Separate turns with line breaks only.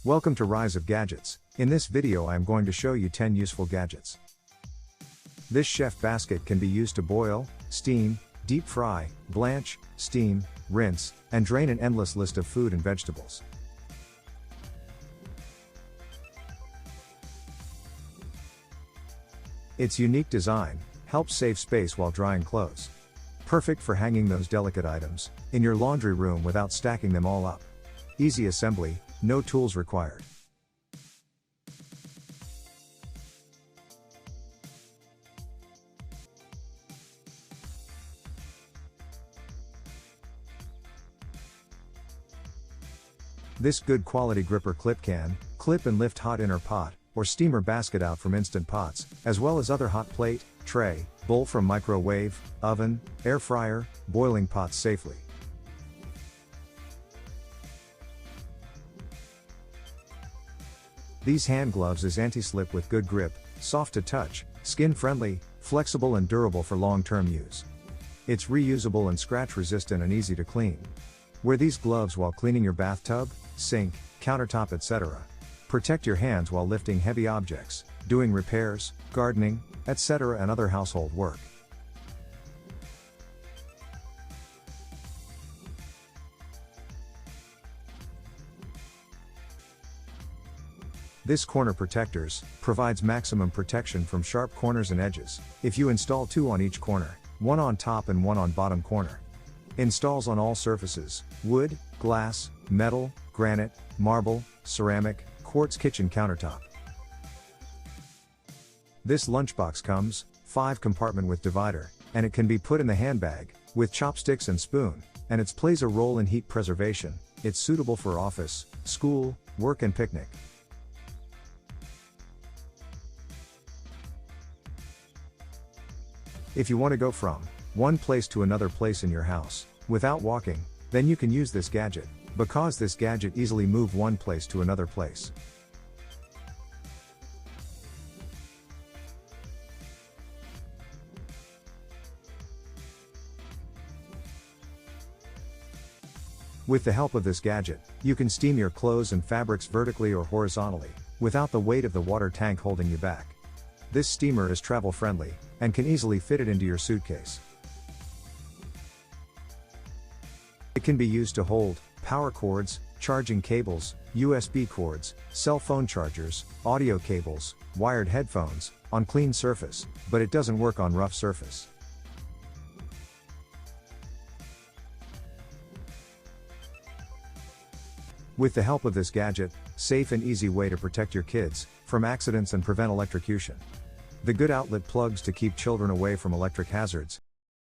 Welcome to Rise of Gadgets. In this video I am going to show you 10 useful gadgets. This chef basket can be used to boil, steam, deep fry, blanch, steam, rinse, and drain an endless list of food and vegetables. Its unique design helps save space while drying clothes. Perfect for hanging those delicate items in your laundry room without stacking them all up. Easy assembly, no tools required. This good quality gripper clip can clip and lift hot inner pot or steamer basket out from instant pots, as well as other hot plate, tray, bowl from microwave, oven, air fryer, boiling pots safely. These hand gloves is anti-slip with good grip, soft to touch, skin friendly, flexible and durable for long-term use. It's reusable and scratch resistant and easy to clean. Wear these gloves while cleaning your bathtub, sink, countertop, etc. Protect your hands while lifting heavy objects, doing repairs, gardening, etc. and other household work. This corner protectors provides maximum protection from sharp corners and edges. If you install two on each corner, one on top and one on bottom corner. Installs on all surfaces: wood, glass, metal, granite, marble, ceramic, quartz kitchen countertop. This lunchbox comes 5-compartment with divider, and it can be put in the handbag with chopsticks and spoon, and it plays a role in heat preservation. It's suitable for office, school, work and picnic. If you want to go from one place to another place in your house without walking, then you can use this gadget, because this gadget easily move one place to another place. With the help of this gadget, you can steam your clothes and fabrics vertically or horizontally, without the weight of the water tank holding you back. This steamer is travel friendly, and can easily fit it into your suitcase. It can be used to hold power cords, charging cables, USB cords, cell phone chargers, audio cables, wired headphones, on clean surface, but it doesn't work on rough surface. With the help of this gadget, safe and easy way to protect your kids from accidents and prevent electrocution. The good outlet plugs to keep children away from electric hazards,